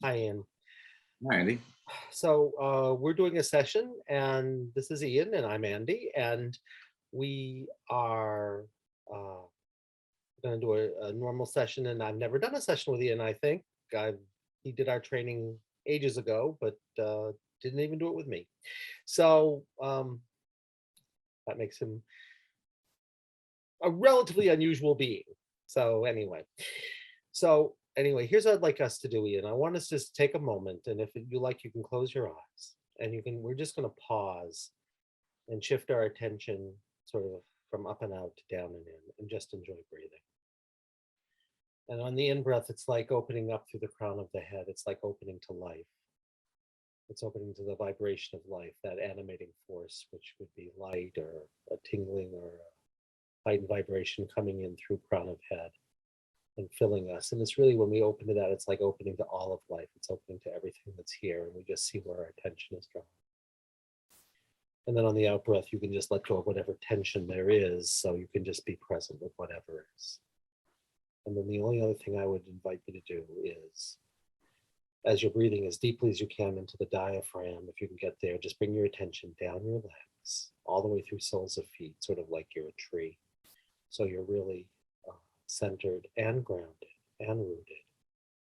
Hi, Ian. Hi, Andy. So we're doing a session, and this is Ian, and I'm Andy, and we are going to do a normal session. And I've never done a session with Ian. I think he did our training ages ago, but didn't even do it with me. So that makes him a relatively unusual being. So anyway, here's what I'd like us to do, Ian. I want us to just take a moment, and if you like, you can close your eyes, and we're just going to pause and shift our attention sort of from up and out to down and in, and just enjoy breathing. And on the in breath, it's like opening up through the crown of the head. It's like opening to life. It's opening to the vibration of life, that animating force, which would be light or a tingling or a heightened vibration coming in through crown of head and filling us. And it's really, when we open to that, it's like opening to all of life. It's opening to everything that's here, and we just see where our attention is going. And then on the out breath, you can just let go of whatever tension there is, so you can just be present with whatever is. And then the only other thing I would invite you to do is, as you're breathing as deeply as you can into the diaphragm, if you can get there, just bring your attention down your legs, all the way through soles of feet, sort of like you're a tree. So you're really centered and grounded and rooted,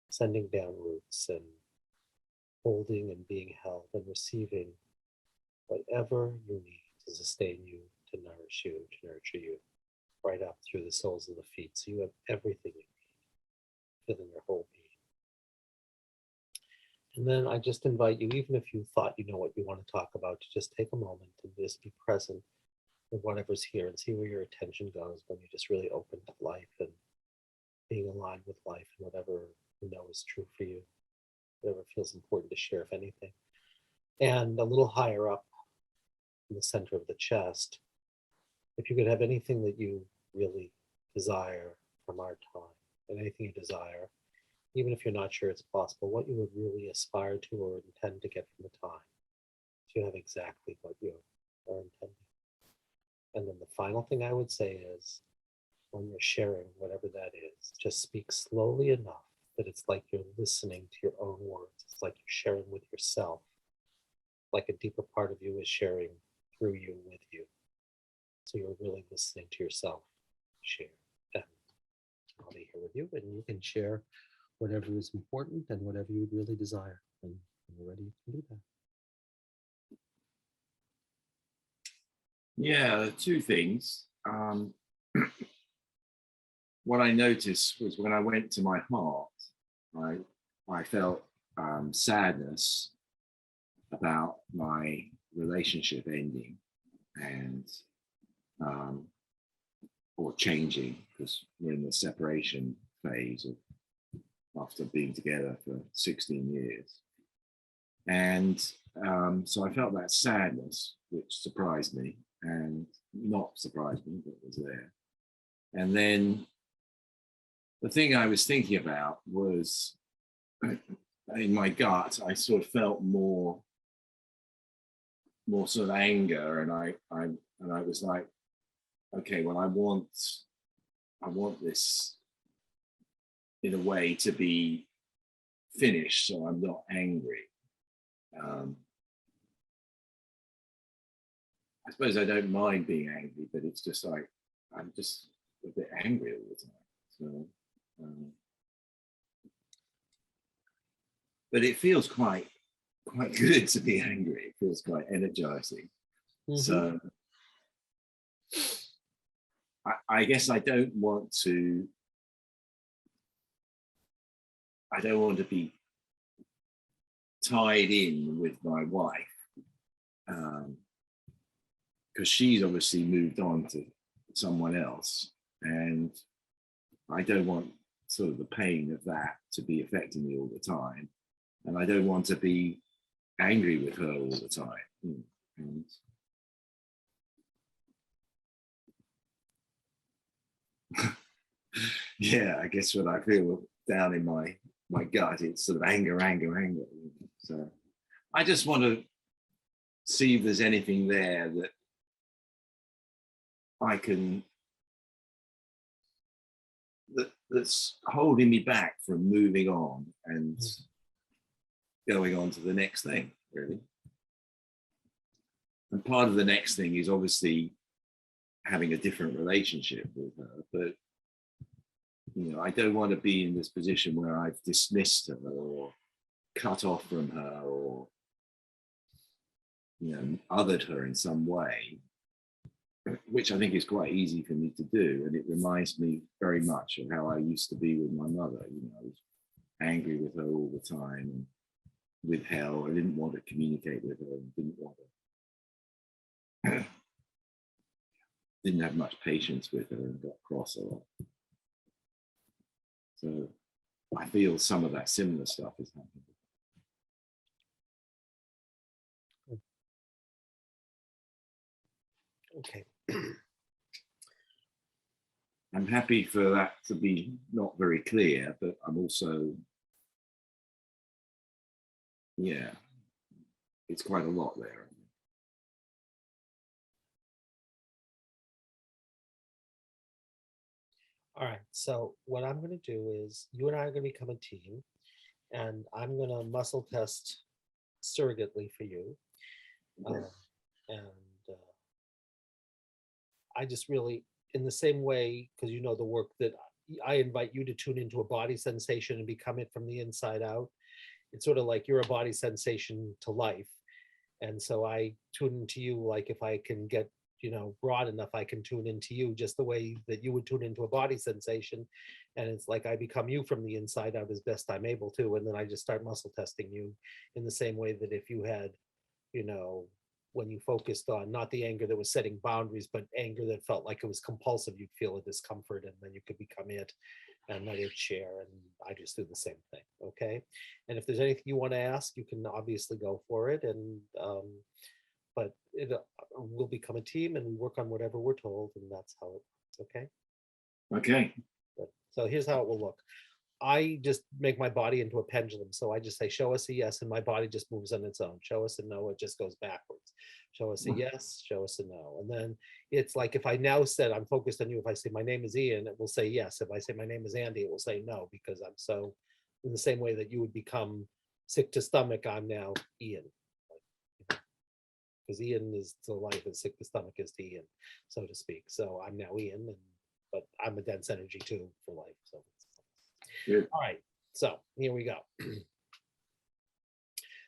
sending down roots and holding and being held and receiving whatever you need to sustain you, to nourish you, to nurture you, right up through the soles of the feet. So you have everything you need, filling your whole being. And then I just invite you, even if you thought you know what you want to talk about, to just take a moment and just be present with whatever's here and see where your attention goes when you just really open to life and being aligned with life and whatever you know is true for you, whatever feels important to share, if anything. And a little higher up in the center of the chest, if you could have anything that you really desire from our time, and anything you desire, even if you're not sure it's possible, what you would really aspire to or intend to get from the time, so you have exactly what you are intending. And then the final thing I would say is, when you're sharing whatever that is, just speak slowly enough that it's like you're listening to your own words. It's like you're sharing with yourself, like a deeper part of you is sharing through you, with you. So you're really listening to yourself share. And I'll be here with you, and you can share whatever is important and whatever you would really desire. And when you're ready, you can do that. Yeah, two things. What I noticed was when I went to my heart, I felt sadness about my relationship ending and or changing, because we're in the separation phase of after being together for 16 years. And so I felt that sadness, which surprised me, and not surprised me, but was there. And then the thing I was thinking about was, in my gut, I sort of felt more sort of anger, and I was like, okay, well, I want this in a way to be finished, so I'm not angry. I suppose I don't mind being angry, but it's just like I'm just a bit angry all the time. So, but it feels quite good to be angry. It feels quite energizing. Mm-hmm. So I guess I don't want to be tied in with my wife, because she's obviously moved on to someone else, and I don't want sort of the pain of that to be affecting me all the time, and I don't want to be angry with her all the time. And yeah, I guess what I feel down in my gut, it's sort of anger. So I just want to see if there's anything there that I can, that's holding me back from moving on and going on to the next thing, really. And part of the next thing is obviously having a different relationship with her, but I don't want to be in this position where I've dismissed her or cut off from her or othered her in some way, which I think is quite easy for me to do. And it reminds me very much of how I used to be with my mother. I was angry with her all the time and withheld. I didn't want to communicate with her and didn't have much patience with her and got cross a lot. So I feel some of that similar stuff is happening. Okay. I'm happy for that to be not very clear, but I'm also, it's quite a lot there. All right. So what I'm going to do is you and I are going to become a team, and I'm going to muscle test surrogately for you. Okay. And I just really, in the same way, because you know the work that I invite you to tune into a body sensation and become it from the inside out. It's sort of like you're a body sensation to life. And so I tune into you like if I can get, broad enough, I can tune into you just the way that you would tune into a body sensation. And it's like I become you from the inside out as best I'm able to. And then I just start muscle testing you in the same way that if you had, when you focused on not the anger that was setting boundaries, but anger that felt like it was compulsive, you'd feel a discomfort and then you could become it and let it share. And I just do the same thing. Okay. And if there's anything you want to ask, you can obviously go for it. And, but we'll become a team and we work on whatever we're told. And that's how it works. Okay. Okay. Good. So here's how it will look. I just make my body into a pendulum. So I just say, show us a yes, and my body just moves on its own. Show us a no, it just goes backwards. Show us a yes, show us a no. And then it's like if I now said I'm focused on you, if I say my name is Ian, it will say yes. If I say my name is Andy, it will say no, because I'm so in the same way that you would become sick to stomach, I'm now Ian. Because Ian is to life as sick to stomach is to Ian, so to speak. So I'm now Ian, but I'm a dense energy too for life. So good. All right, so here we go.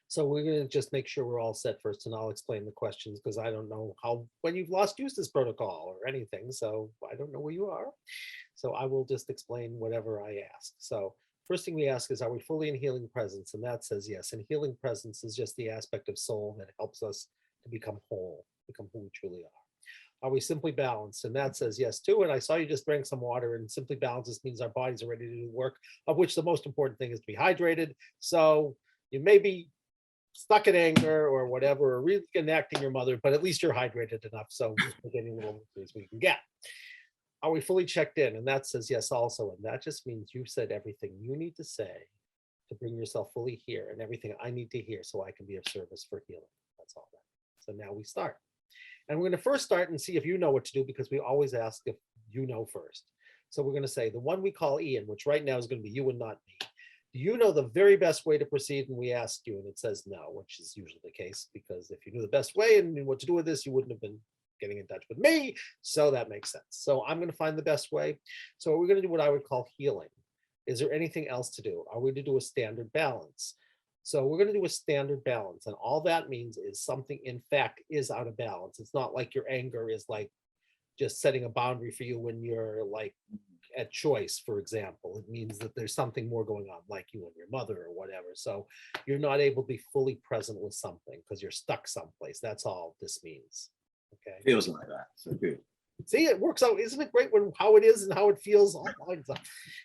So we're going to just make sure we're all set first, and I'll explain the questions because I don't know when you've lost use this protocol or anything, so I don't know where you are. So I will just explain whatever I ask. So first thing we ask is, are we fully in healing presence? And that says yes. And healing presence is just the aspect of soul that helps us to become whole, become who we truly are. Are we simply balanced? And that says yes too. And I saw you just drank some water, and simply balanced just means our bodies are ready to do work, of which the most important thing is to be hydrated. So you may be stuck in anger or whatever, or really connecting your mother, but at least you're hydrated enough. So we're getting a little as we can get. Are we fully checked in? And that says yes also. And that just means you've said everything you need to say to bring yourself fully here, and everything I need to hear so I can be of service for healing. That's all that. So now we start. And we're going to first start and see if you know what to do, because we always ask if you know first. So we're going to say the one we call Ian, which right now is going to be you and not me. Do you know the very best way to proceed? And we ask you, and it says no, which is usually the case, because if you knew the best way and knew what to do with this, you wouldn't have been getting in touch with me. So that makes sense. So I'm going to find the best way. So we're going to do what I would call healing. Is there anything else to do? Are we to do a standard balance? So we're going to do a standard balance. And all that means is something, in fact, is out of balance. It's not like your anger is like just setting a boundary for you when you're like at choice, for example. It means that there's something more going on, like you and your mother or whatever. So you're not able to be fully present with something because you're stuck someplace. That's all this means. Okay. Feels like that. So good. See, it works out. Isn't it great when how it is and how it feels all lines up,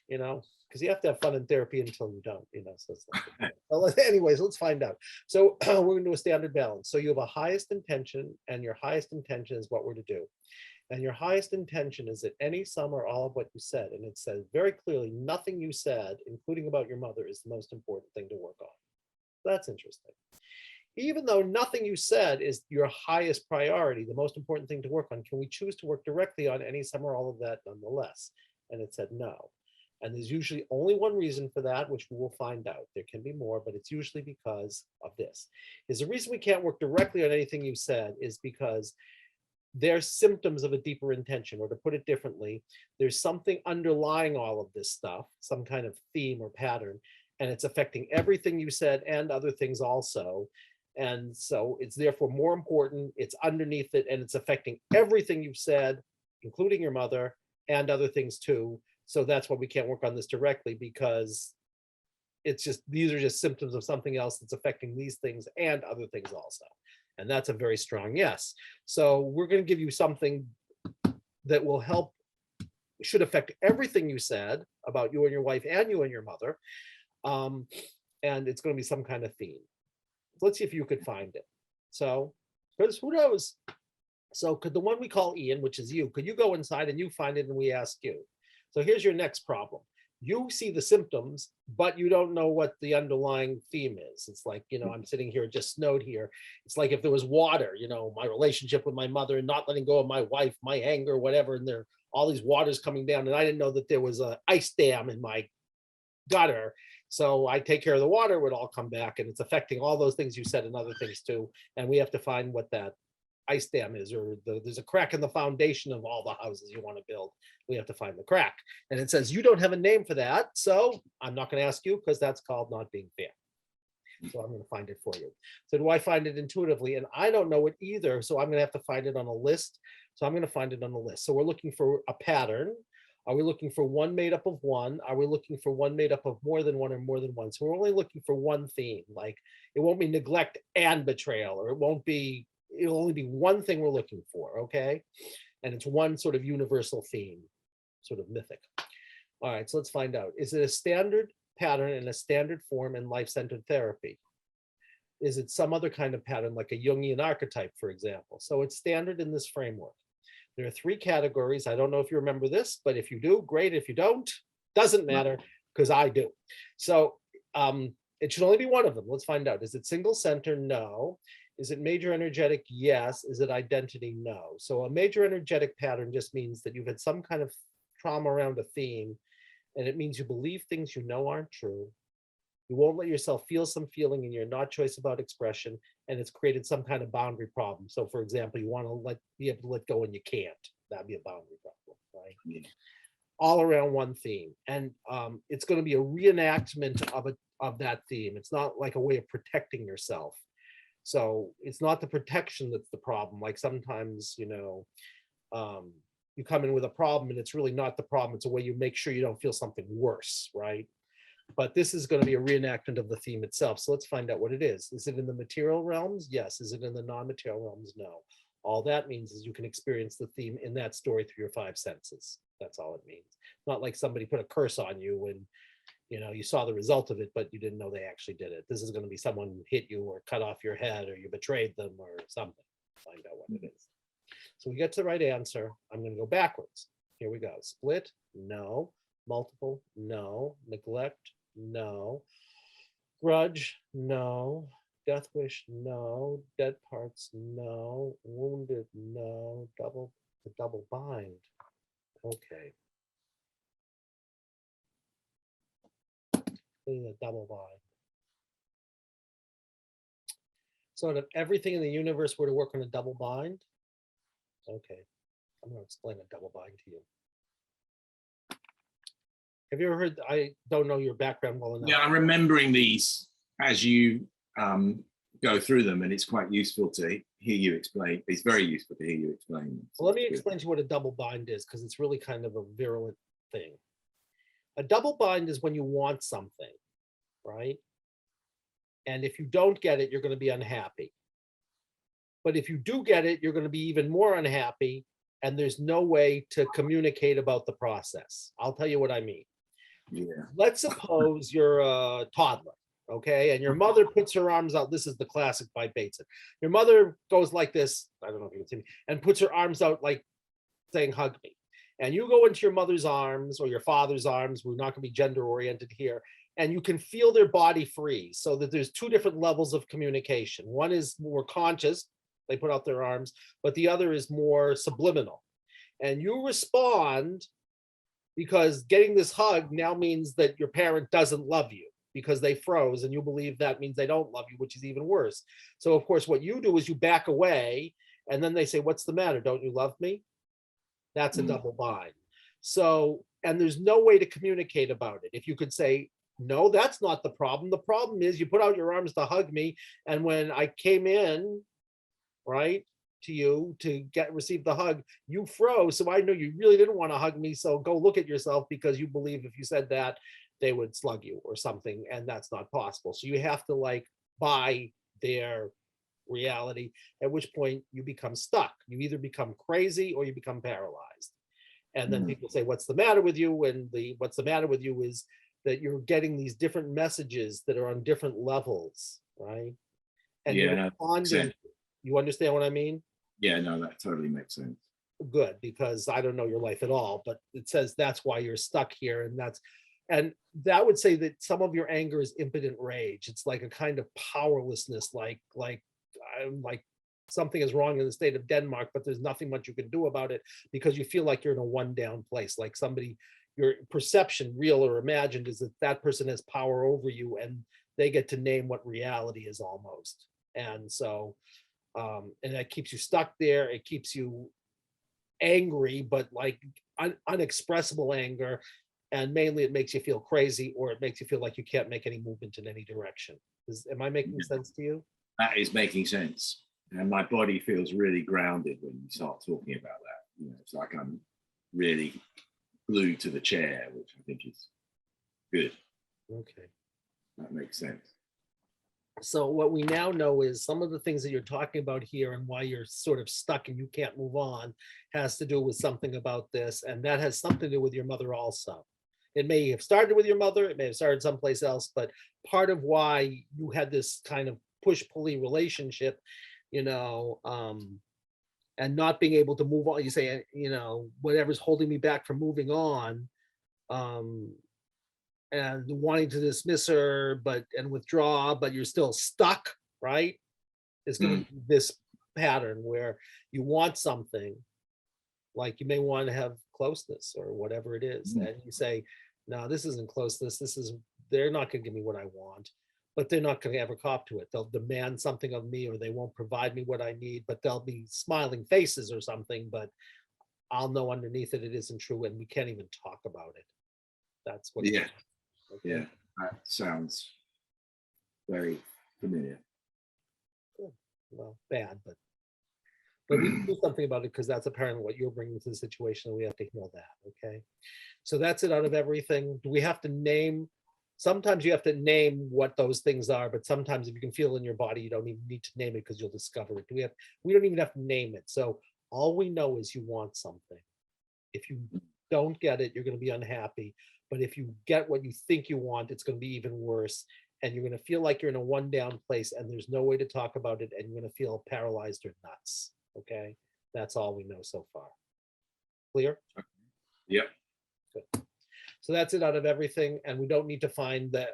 because you have to have fun in therapy until you don't, so it's like, well, anyways, let's find out. So we're going to do a standard balance. So you have a highest intention, and your highest intention is what we're to do. And your highest intention is that any, some, or all of what you said, and it says very clearly, nothing you said, including about your mother, is the most important thing to work on. That's interesting. Even though nothing you said is your highest priority, the most important thing to work on, can we choose to work directly on any, some, or all of that nonetheless? And it said no. And there's usually only one reason for that, which we will find out. There can be more, but it's usually because of this. Is the reason we can't work directly on anything you said is because they're symptoms of a deeper intention, or to put it differently, there's something underlying all of this stuff, some kind of theme or pattern, and it's affecting everything you said and other things also. And so it's therefore more important, it's underneath it, and it's affecting everything you've said, including your mother and other things too. So that's why we can't work on this directly, because it's just, these are just symptoms of something else that's affecting these things and other things also. And that's a very strong yes. So we're going to give you something that will help, should affect everything you said about you and your wife and you and your mother. And it's going to be some kind of theme. Let's see if you could find it. So, because who knows? So could the one we call Ian, which is you, could you go inside and you find it and we ask you? So here's your next problem. You see the symptoms, but you don't know what the underlying theme is. It's like, you know, I'm sitting here, it just snowed here. It's like if there was water, you know, my relationship with my mother and not letting go of my wife, my anger, whatever, and there all these waters coming down, and I didn't know that there was an ice dam in my gutter. So I take care of the water, it would all come back, and it's affecting all those things you said and other things too. And we have to find what that ice dam is, or there's a crack in the foundation of all the houses you want to build. We have to find the crack. And it says you don't have a name for that, so I'm not going to ask you, because that's called not being fair. So I'm going to find it for you. So do I find it intuitively? And I don't know it either, so I'm going to have to find it on a list. So I'm going to find it on the list. So we're looking for a pattern. Are we looking for one made up of one? Are we looking for one made up of more than one or more than one? So we're only looking for one theme. Like it won't be neglect and betrayal, or it won't be, it'll only be one thing we're looking for, okay? And it's one sort of universal theme, sort of mythic. All right, so let's find out. Is it a standard pattern in a standard form in life-centered therapy? Is it some other kind of pattern, like a Jungian archetype, for example? So it's standard in this framework. There are 3 categories. I don't know if you remember this, but if you do, great. If you don't, doesn't matter, because I do. So it should only be one of them. Let's find out. Is it single center? No. Is it major energetic? Yes. Is it identity? No. So a major energetic pattern just means that you've had some kind of trauma around a theme, and it means you believe things you know aren't true. You won't let yourself feel some feeling and you're not choice about expression, and it's created some kind of boundary problem. So for example, you want to be able to let go and you can't. That'd be a boundary problem, right? Yeah. All around one theme. And it's going to be a reenactment of that theme. It's not like a way of protecting yourself. So it's not the protection that's the problem. Like sometimes, you know, you come in with a problem and it's really not the problem. It's a way you make sure you don't feel something worse, right? But this is going to be a reenactment of the theme itself. So let's find out what it is. Is it in the material realms? Yes. Is it in the non-material realms? No. All that means is you can experience the theme in that story through your 5 senses. That's all it means. Not like somebody put a curse on you and, you know, you saw the result of it, but you didn't know they actually did it. This is going to be someone hit you or cut off your head or you betrayed them or something. Find out what it is. So we get to the right answer. I'm going to go backwards. Here we go. Split? No. Multiple? No. Neglect? No. Grudge? No. Death wish? No. Dead parts? No. Wounded? No. The double bind. Okay. The double bind. So if everything in the universe were to work on a double bind, okay, I'm going to explain a double bind to you. Have you ever heard, I don't know your background well enough. Yeah, I'm remembering these as you go through them, and it's quite useful to hear you explain. It's very useful to hear you explain them. Well, let me explain to you what a double bind is, because it's really kind of a virulent thing. A double bind is when you want something, right? And if you don't get it, you're going to be unhappy. But if you do get it, you're going to be even more unhappy, and there's no way to communicate about the process. I'll tell you what I mean. Yeah. Let's suppose you're a toddler, okay, and your mother puts her arms out. This is the classic by Bateson. Your mother goes like this, I don't know if you can see me, and puts her arms out like saying, hug me. And you go into your mother's arms or your father's arms, we're not going to be gender oriented here, and you can feel their body freeze, so that there's 2 different levels of communication. One is more conscious, they put out their arms, but the other is more subliminal. And you respond because getting this hug now means that your parent doesn't love you because they froze, and you believe that means they don't love you, which is even worse. So of course what you do is you back away, and then they say, what's the matter, don't you love me? That's a Mm. double bind. So, and there's no way to communicate about it. If you could say, no, that's not the problem. The problem is you put out your arms to hug me, and when I came in, right, to you to receive the hug, you froze. So I know you really didn't want to hug me. So go look at yourself, because you believe if you said that, they would slug you or something, and that's not possible. So you have to like buy their reality, at which point you become stuck. You either become crazy or you become paralyzed. And then Mm. people say, what's the matter with you? And the what's the matter with you is that you're getting these different messages that are on different levels, right? And Yeah, you're no, makes responding. sense. You understand what I mean? Yeah, no, that totally makes sense. Good, because I don't know your life at all, but it says that's why you're stuck here. And that would say that some of your anger is impotent rage. It's like a kind of powerlessness, like I'm like something is wrong in the state of Denmark, but there's nothing much you can do about it, because you feel like you're in a one down place, like somebody, your perception, real or imagined, is that that person has power over you, and they get to name what reality is almost. And so and that keeps you stuck there. It keeps you angry, but like unexpressible anger. And mainly it makes you feel crazy, or it makes you feel like you can't make any movement in any direction. Am I making Yeah, sense to you? that is making sense. And my body feels really grounded when you start talking about that. You know, it's like I'm really glued to the chair, which I think is good. Okay. That makes sense. So what we now know is some of the things that you're talking about here and why you're sort of stuck and you can't move on has to do with something about this. And that has something to do with your mother also. It may have started with your mother, it may have started someplace else, but part of why you had this kind of push-pulley relationship, you know, and not being able to move on, you say, you know, whatever's holding me back from moving on, um, and wanting to dismiss her, but and withdraw, but you're still stuck, right? It's going Mm. to be this pattern where you want something, like you may want to have closeness or whatever it is, Mm. and you say, no, this isn't closeness. This is, they're not going to give me what I want, but they're not going to ever cop to it. They'll demand something of me, or they won't provide me what I need, but they'll be smiling faces or something, but I'll know underneath it, it isn't true, and we can't even talk about it. That's what it Yeah, is. yeah, Okay. that sounds very familiar. Good. Well, bad, but we can do something about it, because that's apparently what you're bringing to the situation, and we have to heal that. Okay. So that's it out of everything. Do we have to name? Sometimes you have to name what those things are, but sometimes if you can feel in your body, you don't even need to name it, because you'll discover it. We don't even have to name it. So all we know is you want something. If you don't get it, you're going to be unhappy. But if you get what you think you want, it's going to be even worse. And you're going to feel like you're in a one down place, and there's no way to talk about it. And you're going to feel paralyzed or nuts. Okay. That's all we know so far. Clear? Yep. Good. So that's it out of everything. And we don't need to find the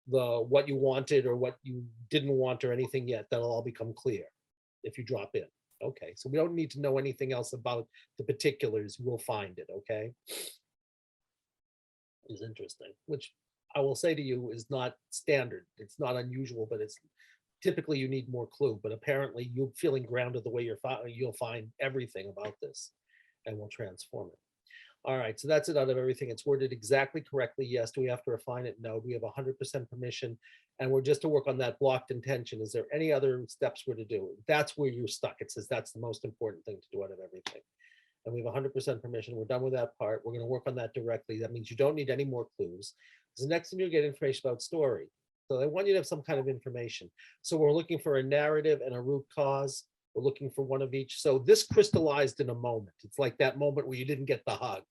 what you wanted or what you didn't want or anything yet. That'll all become clear if you drop in. Okay. So we don't need to know anything else about the particulars. We'll find it. Okay. Is interesting, which I will say to you is not standard. It's not unusual, but it's typically you need more clue. But apparently, you feeling grounded the way you'll find everything about this, and will transform it. All right, so that's it out of everything. It's worded exactly correctly. Yes. Do we have to refine it? No. Do we have 100% permission? And we're just to work on that blocked intention. Is there any other steps we're to do? That's where you're stuck. It says that's the most important thing to do out of everything. And we have 100% permission. We're done with that part. We're going to work on that directly. That means you don't need any more clues. The next thing you get information about story. So they want you to have some kind of information. So we're looking for a narrative and a root cause. We're looking for one of each. So this crystallized in a moment. It's like that moment where you didn't get the hug.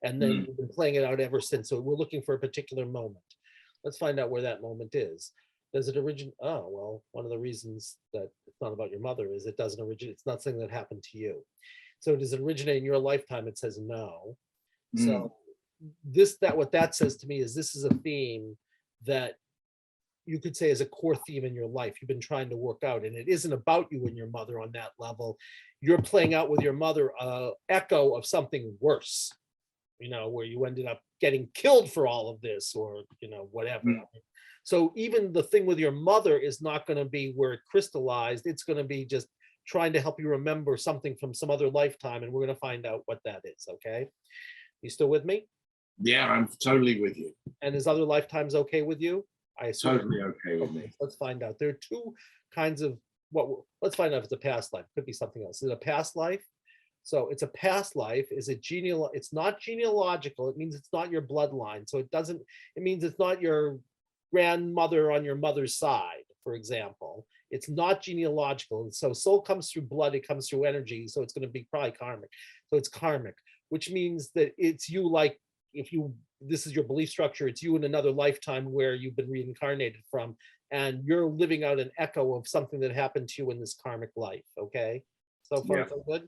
And then Mm. you've been playing it out ever since. So we're looking for a particular moment. Let's find out where that moment is. Does it originate? Oh, well, one of the reasons that it's not about your mother is it doesn't originate. It's not something that happened to you. So does it originate in your lifetime? It says no. Mm. So what that says to me is this is a theme that you could say is a core theme in your life. You've been trying to work out, and it isn't about you and your mother on that level. You're playing out with your mother, echo of something worse. you know, where you ended up getting killed for all of this, or, you know, whatever. Mm. So even the thing with your mother is not going to be where it crystallized. It's going to be just trying to help you remember something from some other lifetime. And we're going to find out what that is. Okay. You still with me? Yeah, I'm totally with you. And is other lifetimes okay with you? I assume. Totally okay with Okay, me. let's find out. There are two kinds of let's find out if it's a past life. Could be something else. Is it a past life? So it's a past life. Is it it's not genealogical. It means it's not your bloodline. So it means it's not your grandmother on your mother's side, for example. It's not genealogical. And so soul comes through blood, it comes through energy. So it's going to be probably karmic. So it's karmic, which means that it's you, like, if you, this is your belief structure, it's you in another lifetime where you've been reincarnated from, and you're living out an echo of something that happened to you in this karmic life. Okay. So far, Yeah. so good.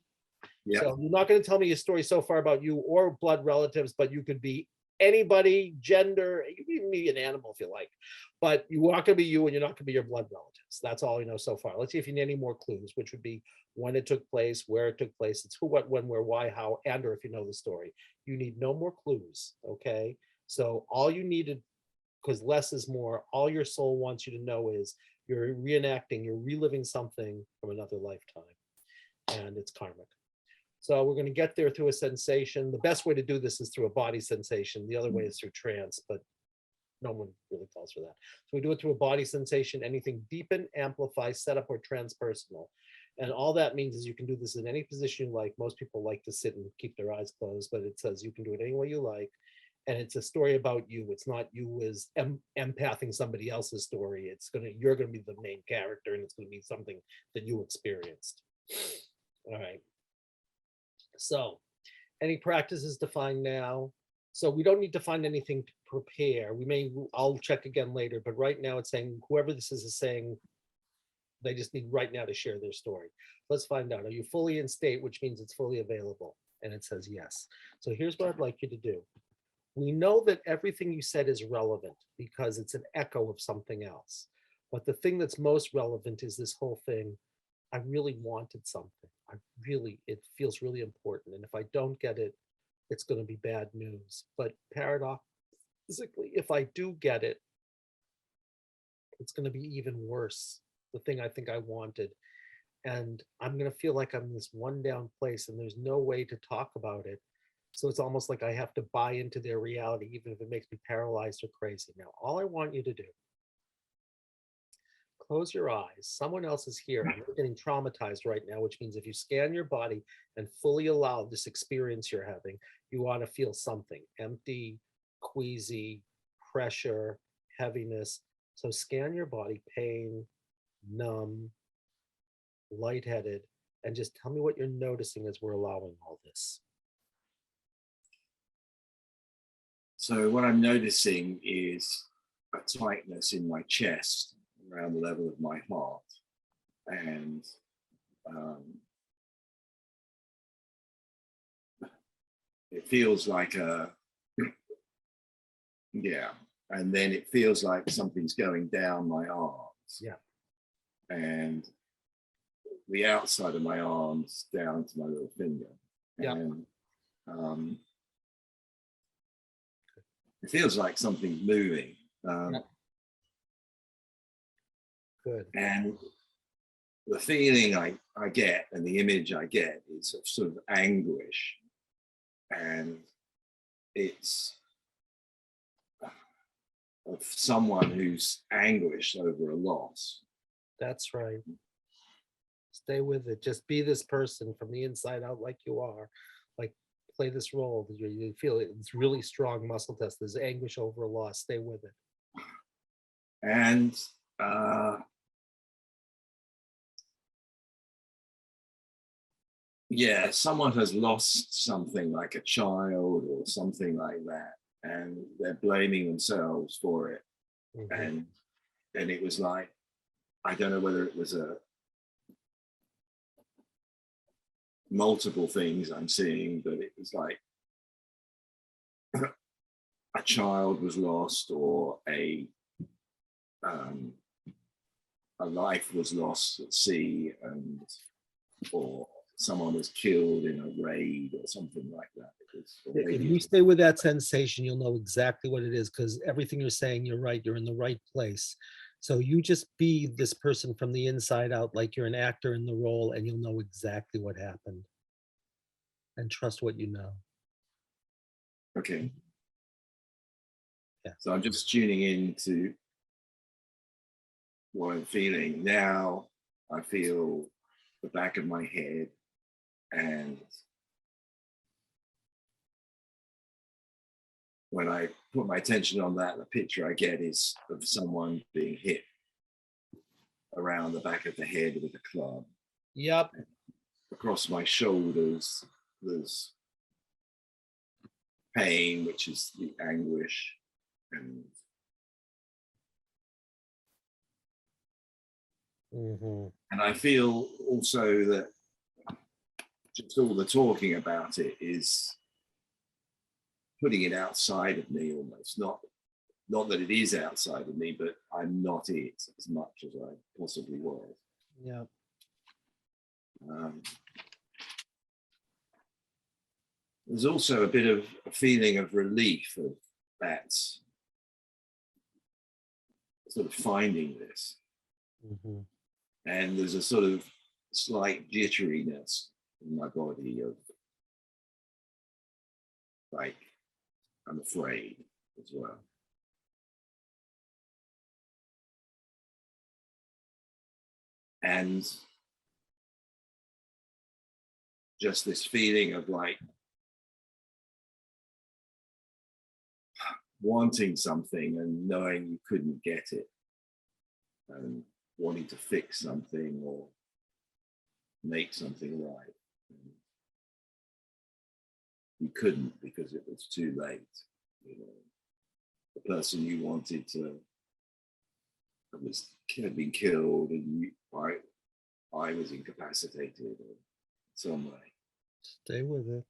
Yeah. So you're not going to tell me a story so far about you or blood relatives, but you could be anybody, gender, you can even be an animal if you like, but you are not going to be you, and you're not going to be your blood relatives. That's all you know so far. Let's see if you need any more clues, which would be when it took place, where it took place, it's who, what, when, where, why, how, and or if you know the story. You need no more clues. Okay. So all you needed, because less is more, all your soul wants you to know is you're reenacting, you're reliving something from another lifetime, and it's karmic. So we're going to get there through a sensation. The best way to do this is through a body sensation. The other way is through trance, but no one really calls for that. So we do it through a body sensation, anything deepen, amplify, set up, or transpersonal. And all that means is you can do this in any position you like. Most people like to sit and keep their eyes closed, but it says you can do it any way you like. And it's a story about you. It's not you as empathing somebody else's story. You're gonna be the main character, and it's gonna be something that you experienced. All right. So, any practices defined now? So we don't need to find anything to prepare. I'll check again later, but right now it's saying whoever this is saying they just need right now to share their story. Let's find out. Are you fully in state, which means it's fully available? And it says yes. So here's what I'd like you to do. We know that everything you said is relevant because it's an echo of something else. But the thing that's most relevant is this whole thing. I really wanted something. It feels really important. And if I don't get it, it's going to be bad news. But paradoxically, if I do get it, it's going to be even worse. The thing I think I wanted. And I'm going to feel like I'm in this one down place and there's no way to talk about it. So it's almost like I have to buy into their reality, even if it makes me paralyzed or crazy. Now, all I want you to do, close your eyes. Someone else is here. And you're getting traumatized right now, which means if you scan your body and fully allow this experience you're having, you want to feel something empty, queasy, pressure, heaviness. So scan your body, pain, numb, lightheaded, and just tell me what you're noticing as we're allowing all this. So what I'm noticing is a tightness in my chest around the level of my heart, and it feels like yeah, and then it feels like something's going down my arms. Yeah. And the outside of my arms down to my little finger. Yeah. And it feels like something's moving. Yeah. Good. And the feeling I get and the image I get is of sort of anguish. And it's of someone who's anguished over a loss. That's right. Stay with it. Just be this person from the inside out like you are. Like, play this role. You feel it. It's really strong muscle test. There's anguish over a loss. Stay with it. And yeah, someone has lost something like a child or something like that, and they're blaming themselves for it. Mm-hmm. And it was like, I don't know whether it was multiple things I'm seeing, but it was like a child was lost, or a life was lost at sea, or someone was killed in a raid or something like that. Or If maybe you stay with that sensation, you'll know exactly what it is, because everything you're saying, you're right, you're in the right place. So you just be this person from the inside out, like you're an actor in the role, and you'll know exactly what happened. And trust what you know. okay. Yeah. So I'm just tuning into what I'm feeling. Now I feel the back of my head, and when I put my attention on that, the picture I get is of someone being hit around the back of the head with a club. Yep. Across my shoulders, there's pain, which is the anguish, and Mhm. and I feel also that just all the talking about it is putting it outside of me almost. Not that it is outside of me, but I'm not it as much as I possibly was. Yeah. There's also a bit of a feeling of relief of that sort of finding this. Mhm. And there's a sort of slight jitteriness in my body of like, I'm afraid as well. And just this feeling of like wanting something and knowing you couldn't get it, and wanting to fix something or make something right. And you couldn't because it was too late. You know, the person you wanted to had been killed, and I was incapacitated in some way. Stay with it.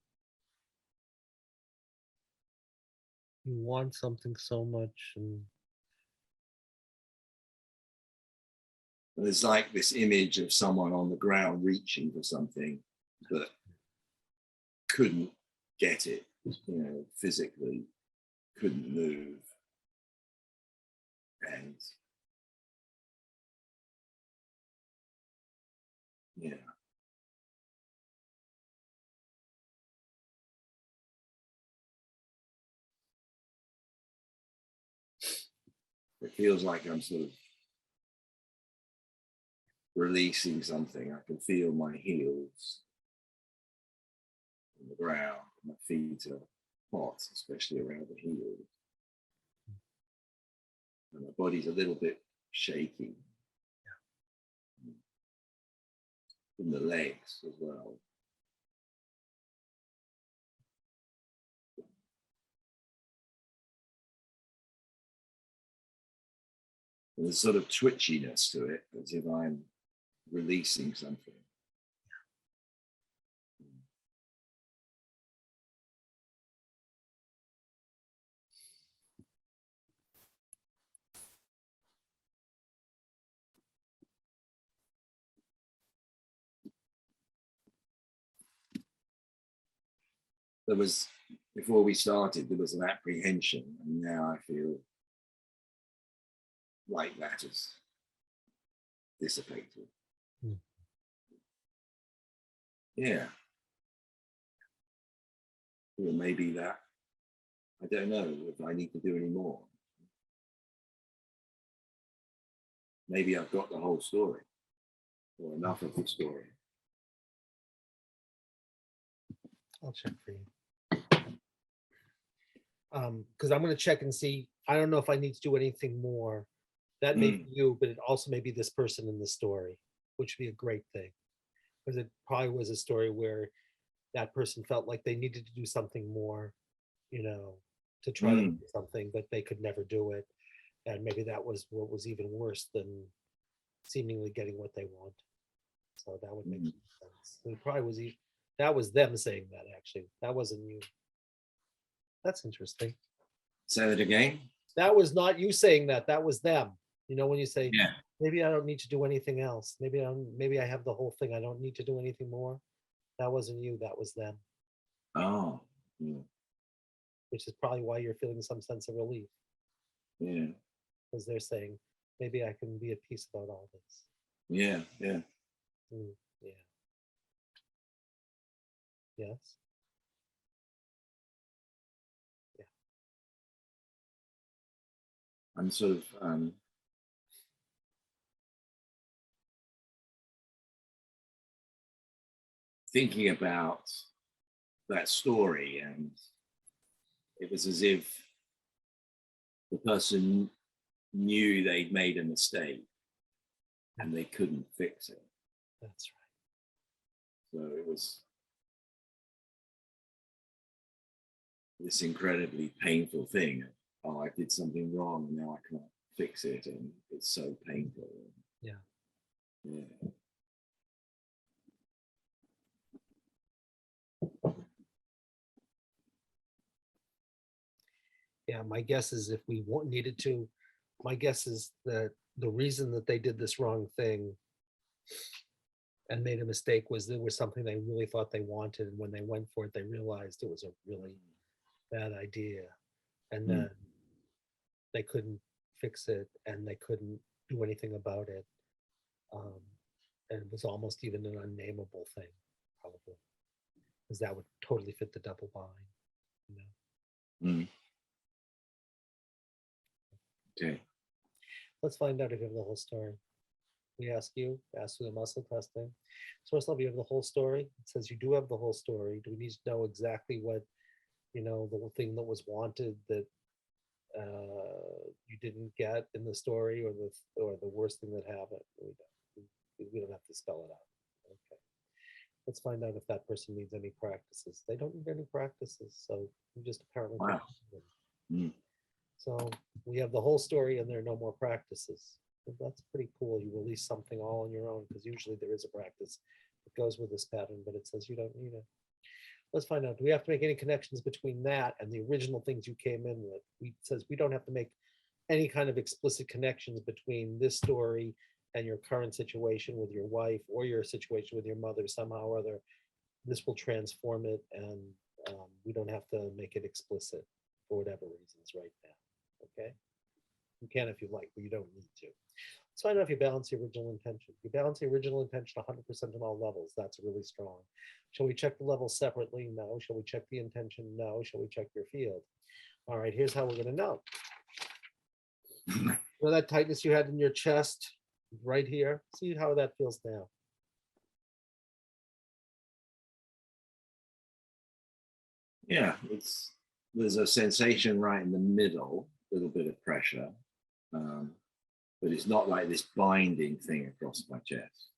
You want something so much, and And there's like this image of someone on the ground reaching for something but couldn't get it, you know, physically couldn't move. And yeah. It feels like I'm sort of releasing something. I can feel my heels on the ground. My feet are hot, especially around the heels. And my body's a little bit shaky. In the legs as well. And there's sort of twitchiness to it, as if I'm releasing something. There was, before we started, there was an apprehension, and now I feel like that has dissipated. Mm. Yeah. Or maybe that, I don't know if I need to do any more. Maybe I've got the whole story, or enough of the story. I'll check for you. Because I'm gonna check and see. I don't know if I need to do anything more. That may be you, but it also may be this person in the story, which would be a great thing. Because it probably was a story where that person felt like they needed to do something more, you know, to try to do something, but they could never do it. And maybe that was what was even worse than seemingly getting what they want. So that would make sense. It probably was that was them saying that, actually. That wasn't you. That's interesting. Say that again. That was not you saying that. That was them. You know, when you say, Yeah. maybe I don't need to do anything else. Maybe I have the whole thing. I don't need to do anything more. That wasn't you, that was them, Oh, yeah, which is probably why you're feeling some sense of relief, yeah, because they're saying, maybe I can be at peace about all this. yeah, yeah. Mm, yeah. Yes. Yeah. I'm sort of thinking about that story, and it was as if the person knew they'd made a mistake and they couldn't fix it. That's So it was this incredibly painful thing. Oh, I did something wrong and now I can't fix it, and it's so painful. right. Yeah. Yeah. Yeah. My guess is if we needed to, my guess is that the reason that they did this wrong thing and made a mistake was there was something they really thought they wanted. And when they went for it, they realized it was a really bad idea. And Mm. then they couldn't fix it and they couldn't do anything about it. Um, and it was almost even an unnameable thing, probably, because that would totally fit the double bind. You know? Mm. Okay. Let's find out if you have the whole story. We ask you the muscle testing. So first of all, you have the whole story. It says you do have the whole story. Do we need to know exactly what, the thing that was wanted that you didn't get in the story, or the worst thing that happened? We don't have to spell it out. Okay. Let's find out if that person needs any practices. They don't need any practices, so you just apparently. Wow. Mm. So we have the whole story and there are no more practices. That's pretty cool. You release something all on your own, because usually there is a practice that goes with this pattern, but it says you don't need it. Let's find out. Do we have to make any connections between that and the original things you came in with? It says we don't have to make any kind of explicit connections between this story and your current situation with your wife, or your situation with your mother. Somehow or other, this will transform it, and we don't have to make it explicit for whatever reasons right now. Okay? You can if you like, but you don't need to. Let's find out if you balance the original intention. You balance the original intention 100% on all levels. That's really strong. Shall we check the levels separately? No. Shall we check the intention? No. Shall we check your field? All right, here's how we're going to know. Well, that tightness you had in your chest right here, see how that feels now. Yeah, there's a sensation right in the middle, a little bit of pressure, but it's not like this binding thing across my chest.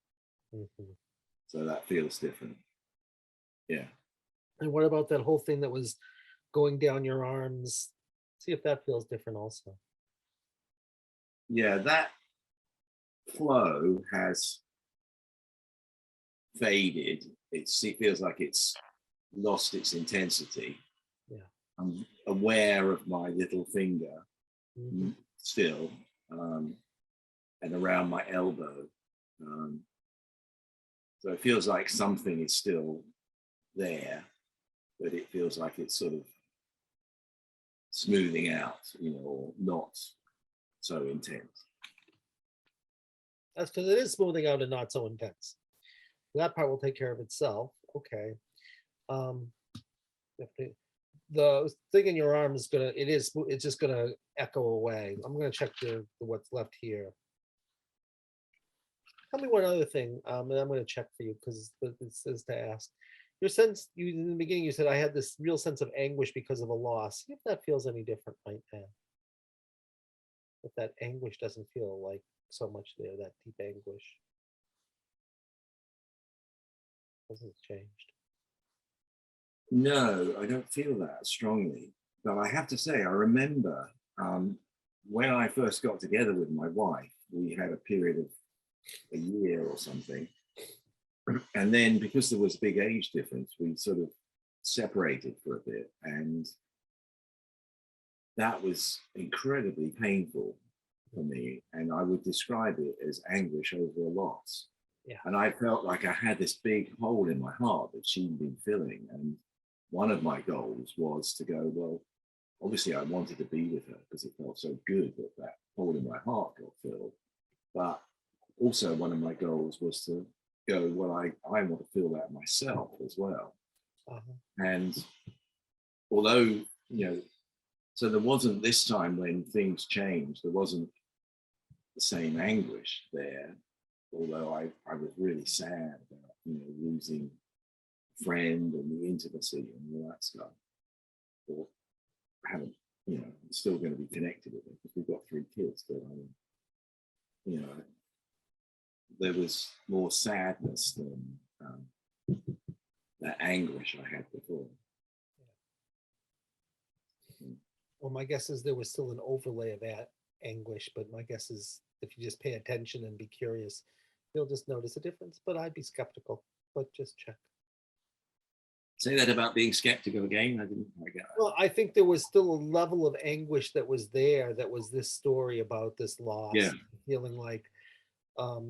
Mm-hmm. So that feels different. Yeah. And what about that whole thing that was going down your arms? See if that feels different also. Yeah, that flow has faded. It feels like it's lost its intensity. Yeah. I'm aware of my little finger Mm-hmm. still, and around my elbow. So it feels like something is still there, but it feels like it's sort of smoothing out, or not so intense. That's because it is smoothing out and not so intense. That part will take care of itself. Okay. The thing in your arm is it's just gonna echo away. I'm gonna check the what's left here. Tell me one other thing, and I'm gonna check for you, because it says to ask. Your sense, you in the beginning, you said I had this real sense of anguish because of a loss. See if that feels any different right now. If that anguish doesn't feel like so much there, that deep anguish hasn't changed. No, I don't feel that strongly. But I have to say, I remember when I first got together with my wife, we had a period of a year or something. And then because there was a big age difference, we sort of separated for a bit. And that was incredibly painful for me. And I would describe it as anguish over a loss. Yeah. And I felt like I had this big hole in my heart that she'd been filling. And one of my goals was to go, well, obviously I wanted to be with her because it felt so good that that hole in my heart got filled. But also one of my goals was to go, well, I want to feel that myself as well. Uh-huh. And although, you know, so there wasn't this time when things changed, there wasn't the same anguish there, although I was really sad about, you know, losing a friend and the intimacy and all that stuff. Or I haven't, you know, I'm still going to be connected with it because we've got 3 kids, but I mean, you know, there was more sadness than that anguish I had before. Well, my guess is there was still an overlay of that anguish, but my guess is if you just pay attention and be curious, you'll just notice a difference. But I'd be skeptical, but just check. Say that about being skeptical again. I didn't quite get that. Well, I think there was still a level of anguish that was there, that was this story about this loss, Yeah. feeling like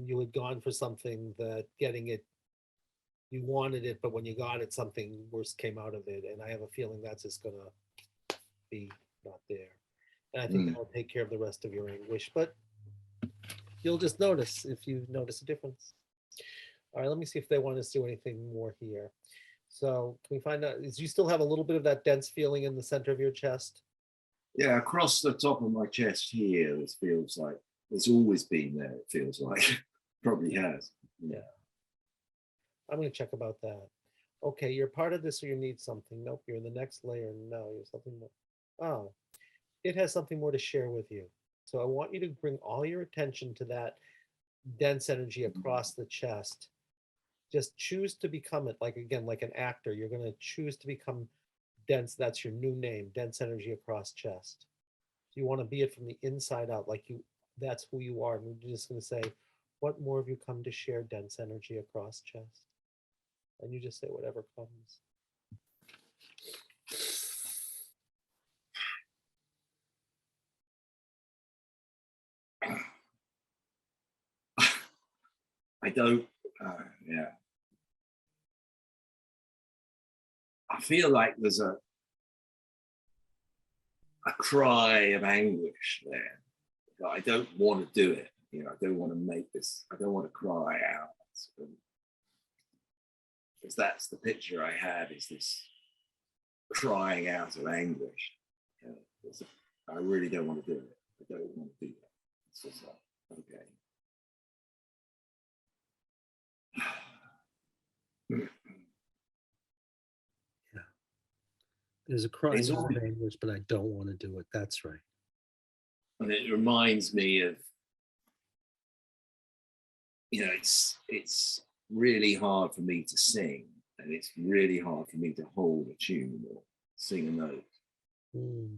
you had gone for something, that getting it, you wanted it, but when you got it, something worse came out of it. And I have a feeling that's just gonna be not there. And I think Mm. that'll take care of the rest of your anguish, but you'll just notice if you notice a difference. All right, let me see if they want us to do anything more here. So can we find out, is you still have a little bit of that dense feeling in the center of your chest? Yeah, across the top of my chest here, it feels like it's always been there. It feels like probably has. Yeah. I'm gonna check about that. Okay, you're part of this or you need something. Nope, you're in the next layer. No, you're something more. Oh, it has something more to share with you. So I want you to bring all your attention to that dense energy across the chest. Just choose to become it, like again, like an actor. You're gonna choose to become dense. That's your new name, dense energy across chest. You want to be it from the inside out, like you, that's who you are. And you're just gonna say, what more have you come to share, dense energy across chest? And you just say whatever comes. I don't, yeah. I feel like there's a cry of anguish there. But I don't want to do it. You know, I don't want to make this, I don't want to cry out. Because that's the picture I have, is this crying out of anguish. You know, I really don't want to do it. I don't want to do that. It's just like, okay. There's a crying It's out all, of anguish, but I don't want to do it. That's right. and it reminds me of, you know, it's really hard for me to sing, and it's really hard for me to hold a tune or sing a note. Mm.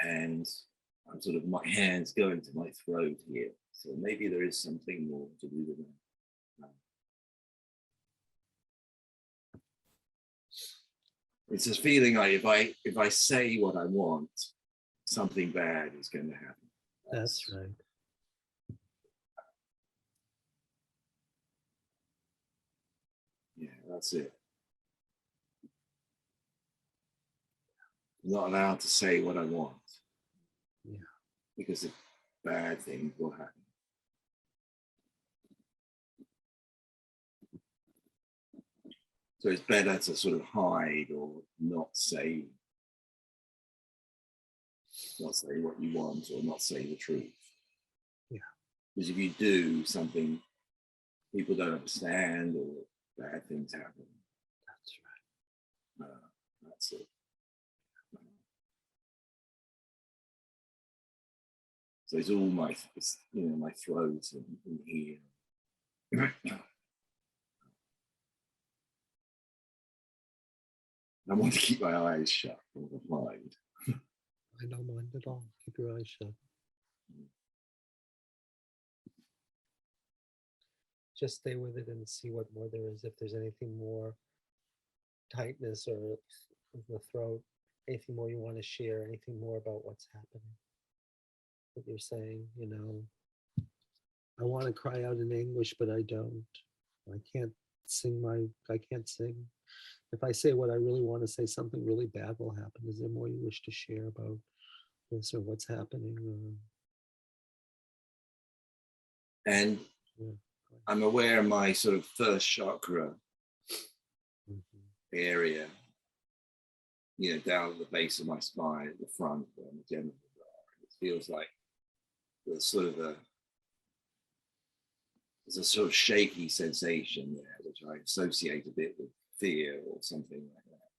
And I'm sort of, my hands go into my throat here. So maybe there is something more to do with that. It's this feeling like if I say what I want, something bad is going to happen. That's right. Yeah, that's it. I'm not allowed to say what I want. Yeah. Because bad things will happen. So it's better to sort of hide or not say what you want, or not say the truth. Yeah. Because if you do something people don't understand, or bad things happen. That's right. That's it. So it's all my, you know, my throat and here. I want to keep my eyes shut all the time. I don't mind at all. Keep your eyes shut. Just stay with it and see what more there is. If there's anything more tightness or in the throat, anything more you want to share, anything more about what's happening, what you're saying, you know. I want to cry out in anguish, but I don't. I can't I can't sing. If I say what I really want to say, something really bad will happen. Is there more you wish to share about this or what's happening? And Yeah. I'm aware of my sort of first chakra Mhm. area, you know, down at the base of my spine, at the front, where my genitals are. It feels like there's sort of there's a sort of shaky sensation there, which I associate a bit with fear or something like that.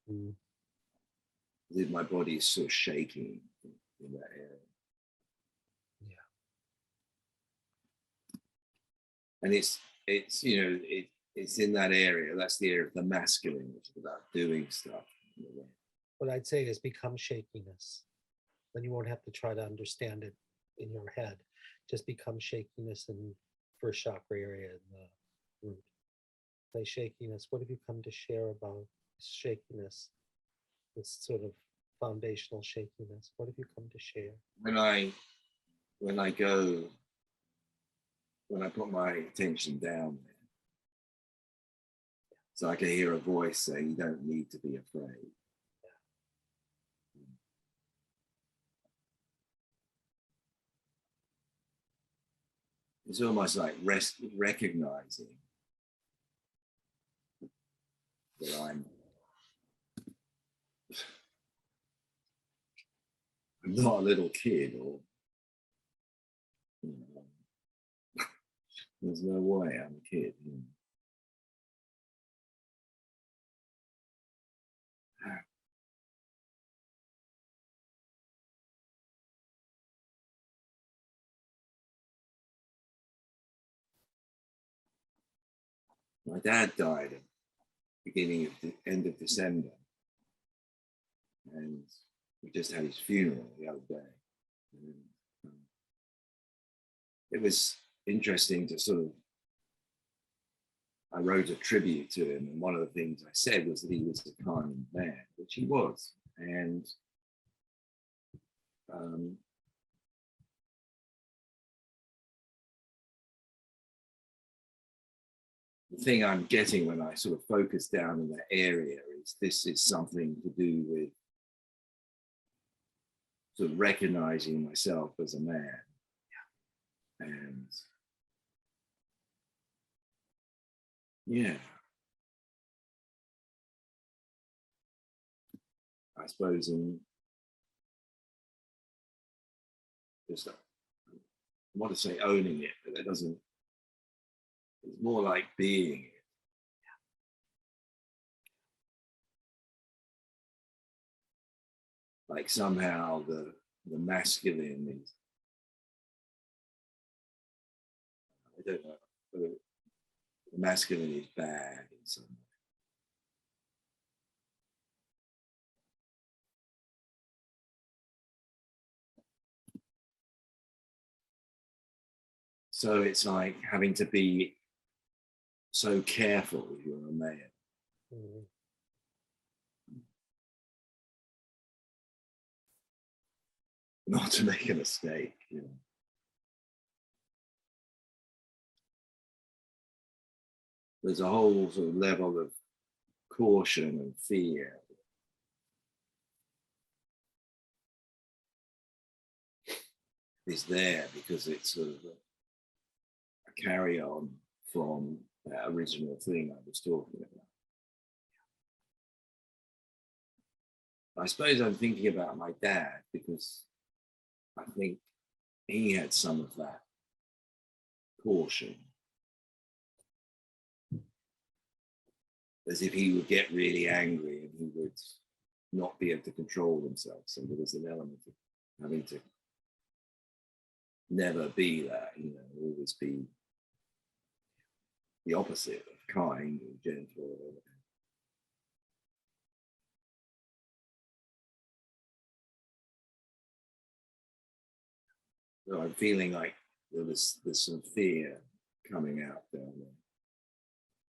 Mhm. As if my body is sort of shaking in that area. Yeah. And it's you know, it's in that area. That's the area of the masculine, which is about doing stuff. You know. What I'd say is become shakiness. Then you won't have to try to understand it in your head. Just become shakiness in first chakra area in the root. Say shakiness. What have you come to share about shakiness? This sort of foundational shakiness. What have you come to share? When I put my attention down there, so I can hear a voice saying, "You don't need to be afraid." It's almost like recognizing that I'm not a little kid, or you know, there's no way I'm a kid. You know. My dad died at the beginning of the end of December, and we just had his funeral the other day. And, it was interesting to sort of. I wrote a tribute to him, and one of the things I said was that he was a kind man, which he was, and the thing I'm getting when I sort of focus down in that area is this is something to do with sort of recognizing myself as a man. And yeah, I suppose in just, I want to say owning it, but that doesn't, it's more like being it. Like somehow the masculine is, I don't know, the masculine is bad in some way. So it's like having to be so careful if you're a man. Mhm. Not to make a mistake, you know. There's a whole sort of level of caution and fear. Is there because it's sort of a carry on from that original thing I was talking about. I suppose I'm thinking about my dad because I think he had some of that caution. As if he would get really angry and he would not be able to control himself. So there was an element of having to never be that, you know, always be the opposite of kind or gentle. So I'm feeling like there was this sort of fear coming out down there.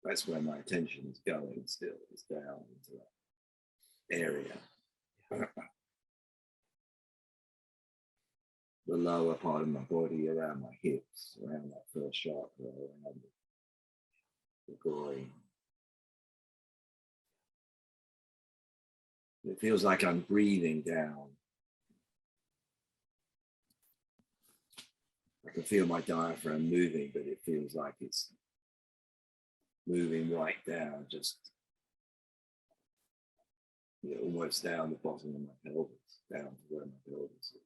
That's where my attention is going still, is down into that area. the lower part of my body, around my hips, around that first chakra, around the groin. It feels like I'm breathing down. I can feel my diaphragm moving, but it feels like it's moving right down, just almost down the bottom of my pelvis, down to where my pelvis is.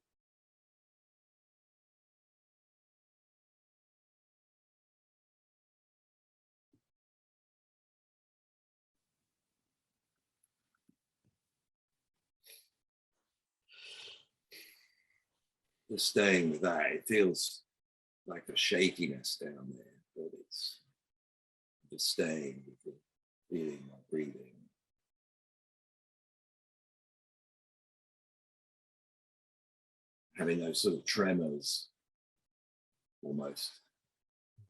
Just staying with that, it feels like a shakiness down there, but it's just staying with the feeling my breathing. Having those sort of tremors almost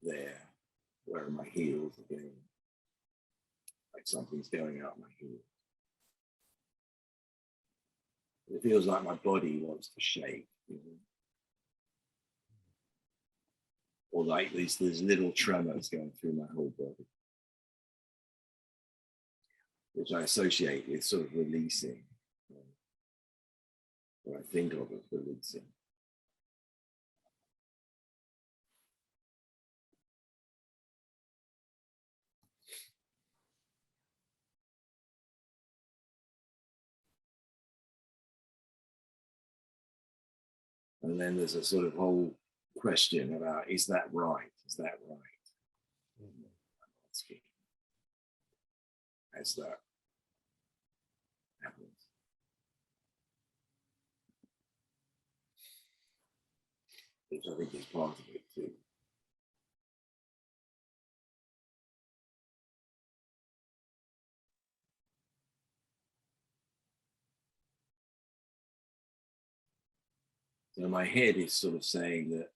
there, where are my heels again, like something's going out my heels. It feels like my body wants to shake, or like there's little tremors going through my whole body, which I associate with sort of releasing, or I think of as releasing. And then there's a sort of whole question about, is that right? Is that right? I'm asking, as that happens. Which I think is part of it too. So my head is sort of saying that,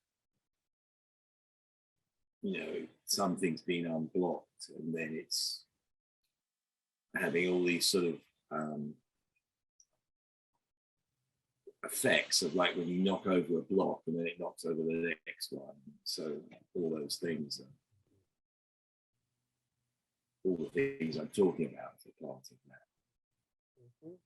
something's been unblocked, and then it's having all these sort of effects of like when you knock over a block and then it knocks over the next one. So all those things, all the things I'm talking about are part of that. Mhm.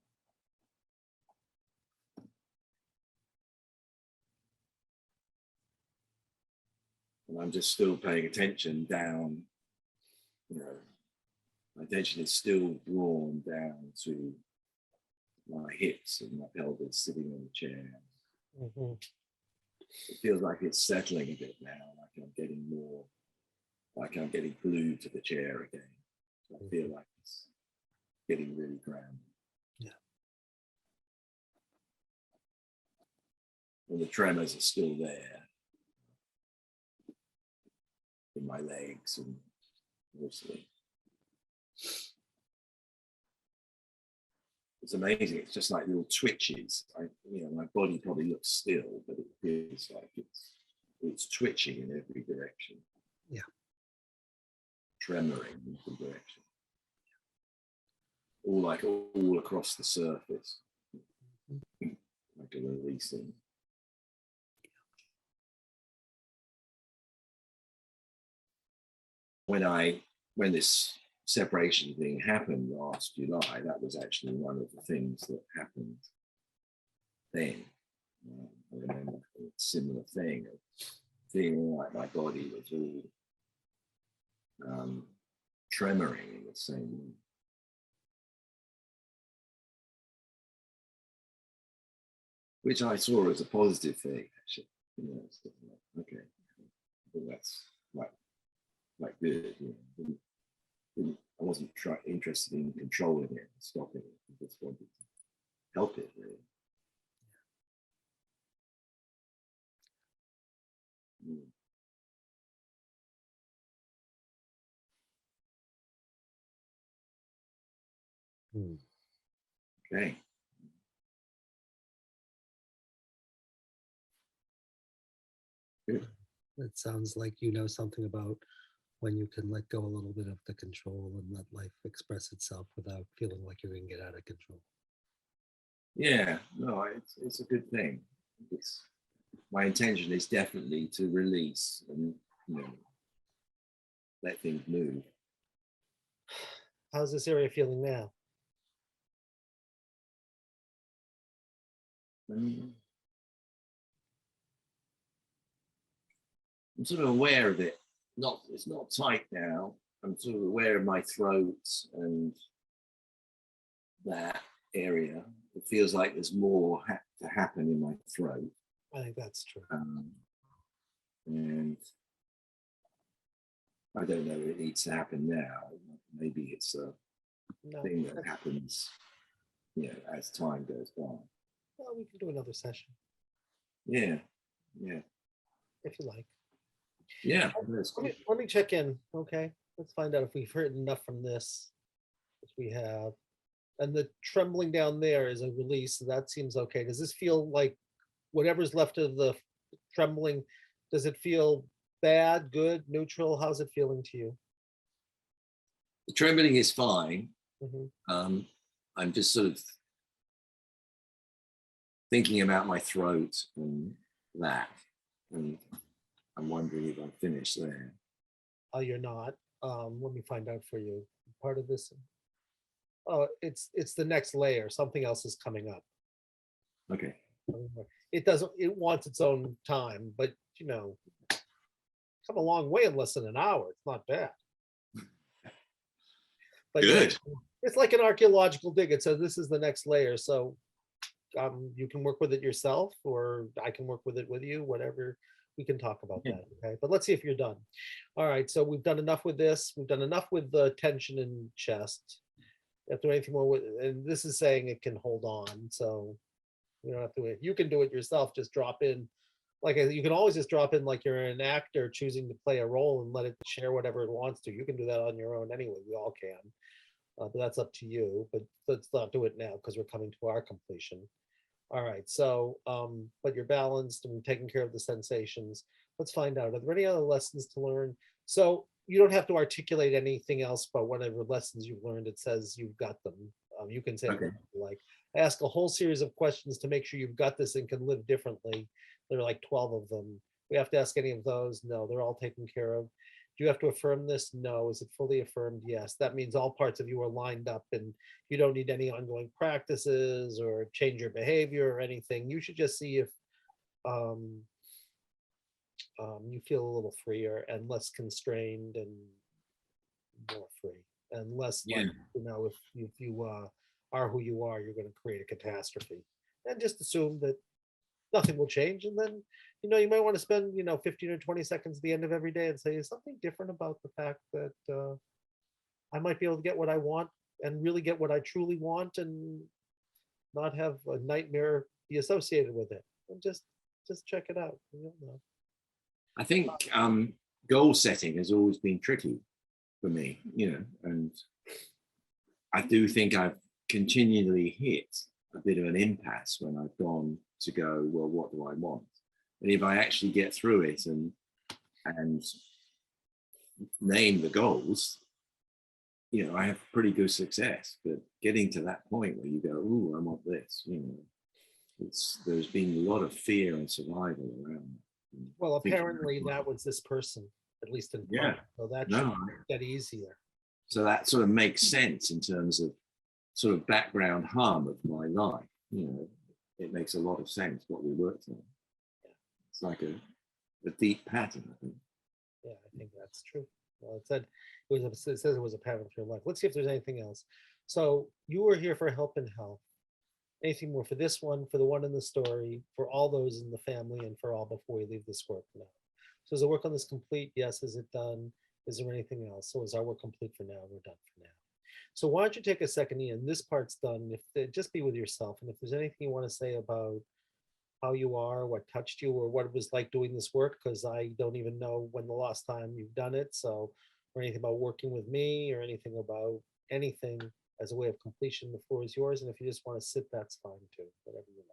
And I'm just still paying attention down, my attention is still drawn down to my hips and my pelvis sitting on the chair. Mhm. It feels like it's settling a bit now, like I'm getting glued to the chair again. So I feel like it's getting really grounded. Yeah. And the tremors are still there in my legs and mostly. It's amazing. It's just like little twitches. My body probably looks still, but it feels like it's twitching in every direction. Yeah. Tremoring in every direction. All across the surface. Like a releasing. When this separation thing happened last July, that was actually one of the things that happened then. I remember a similar thing of feeling like my body was all tremoring in the same way. Which I saw as a positive thing, actually. Okay, I think that's like good. I wasn't interested in controlling it and stopping it. I just wanted to help it, really. Okay. Good. It sounds like you know something about when you can let go a little bit of the control and let life express itself without feeling like you're going to get out of control. Yeah, no, it's a good thing. my intention is definitely to release and, you know, let things move. How's this area feeling now? I'm sort of aware of it. It's not tight now. I'm sort of aware of my throat and that area. It feels like there's more to happen in my throat. I think that's true. And I don't know if it needs to happen now. Maybe it's a No, thing that happens, you know, as time goes by. well, we can do another session Yeah, if you like. yeah. That's Let good. me check in. Okay, let's find out if we've heard enough from this, which we have. And the trembling down there is a release. So that seems okay. Does this feel like whatever's left of the trembling? Does it feel bad, good, neutral? How's it feeling to you? The trembling is fine. Mhm. I'm just sort of thinking about my throat and that, and I'm wondering if I'm finished there. Oh, you're not. Let me find out for you. Part of this. Oh, it's the next layer. Something else is coming up. Okay. It doesn't. It wants its own time, but you know, come a long way in less than an hour. It's not bad. But yeah, Good. it's like an archaeological dig. It says this is the next layer. So you can work with it yourself, or I can work with it with you, whatever. We can talk about Yeah. that. Okay. But let's see if you're done. All right. So we've done enough with this. We've done enough with the tension in chest. If there's anything more with, and this is saying it can hold on. So you don't have to, you can do it yourself. Just drop in. Like you can always just drop in like you're an actor choosing to play a role and let it share whatever it wants to. You can do that on your own anyway. We all can. But that's up to you. But let's not do it now because we're coming to our completion. All right. So, but you're balanced and taking care of the sensations. Let's find out. Are there any other lessons to learn? So you don't have to articulate anything else but whatever lessons you've learned. It says you've got them. You can say Okay. like ask a whole series of questions to make sure you've got this and can live differently. There are like 12 of them. We have to ask any of those? No, they're all taken care of. Do you have to affirm this? No. Is it fully affirmed? Yes. That means all parts of you are lined up and you don't need any ongoing practices or change your behavior or anything. You should just see if um, you feel a little freer and less constrained and more free and less Yeah. like, you know, if you are who you are, you're going to create a catastrophe. And just assume that nothing will change. And then, you know, you might want to spend, you know, 15 or 20 seconds at the end of every day and say, is something different about the fact that I might be able to get what I want and really get what I truly want and not have a nightmare be associated with it. And just check it out. You don't know. I think goal setting has always been tricky for me, you know, and I do think I've continually hit a bit of an impasse when I've gone to go, well, what do I want? And if I actually get through it and name the goals, you know, I have pretty good success. But getting to that point where you go, "Ooh, I want this," you know, there's been a lot of fear and survival around. Well, apparently that was this person, at least in Yeah. part. So that No, should get easier. so that sort of makes sense in terms of sort of background hum of my life. You know, it makes a lot of sense what we worked on. It's like a deep pattern, I think. Yeah, I think that's true. Well, it said it says it was a pattern for your life. Let's see if there's anything else. So you were here for help and health. Anything more for this one, for the one in the story, for all those in the family, and for all before we leave this work now. So is the work on this complete? Yes. Is it done? Is there anything else? So is our work complete for now? We're done for now. So why don't you take a second, Ian? This part's done. If just be with yourself, and if there's anything you want to say about how you are, what touched you, or what it was like doing this work, because I don't even know when the last time you've done it. So, or anything about working with me, or anything about anything as a way of completion, the floor is yours. And if you just want to sit, that's fine too, whatever you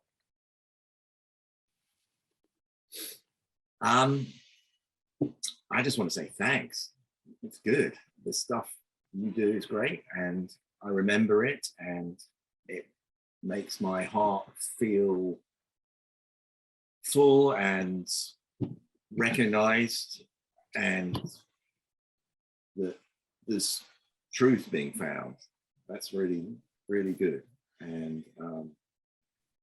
I just want to say thanks. It's good. The stuff you do is great, and I remember it, and it makes my heart feel full and recognized, and that there's truth being found. That's really, really good. And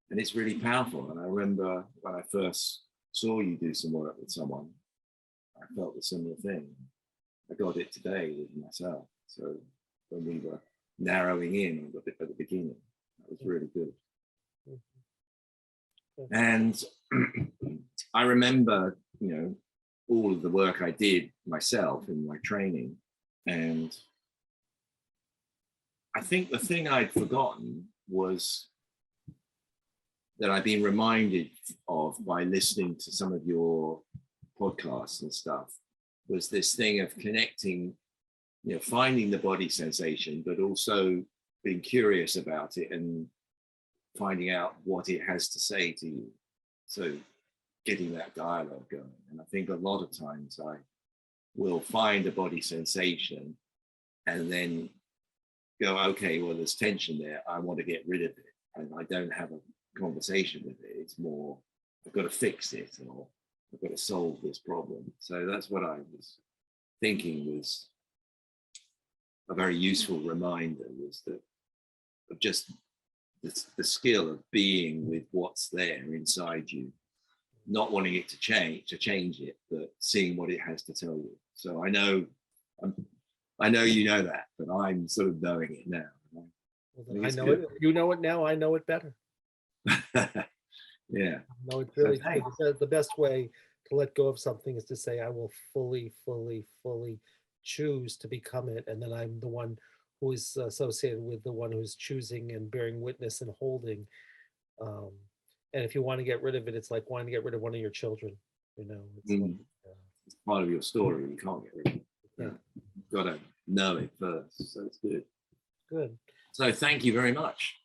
it's really powerful. And I remember when I first saw you do some work with someone, I felt the similar thing. I got it today with myself. So when we were narrowing in at the beginning, that was really good. And I remember, you know, all of the work I did myself in my training. And I think the thing I'd forgotten was that I've been reminded of by listening to some of your podcasts and stuff, was this thing of connecting, you know, finding the body sensation, but also being curious about it and finding out what it has to say to you. So getting that dialogue going. And I think a lot of times I will find a body sensation and then go, okay, well, there's tension there. I want to get rid of it. And I don't have a conversation with it. It's more, I've got to fix it, or I've got to solve this problem. So that's what I was thinking was a very useful reminder, was that of just the skill of being with what's there inside you, not wanting it to change it, but seeing what it has to tell you. So I know you know that, but I'm sort of knowing it now. Well, I know it. You know it now. I know it better. Yeah. No, it's really thanks. the best way to let go of something is to say, I will fully choose to become it. And then I'm the one who is associated with the one who's choosing and bearing witness and holding. And if you want to get rid of it, it's like wanting to get rid of one of your children. You know, It's part of your story. You can't get rid of it. Yeah. You've got to know it first. So it's good. Good. So thank you very much.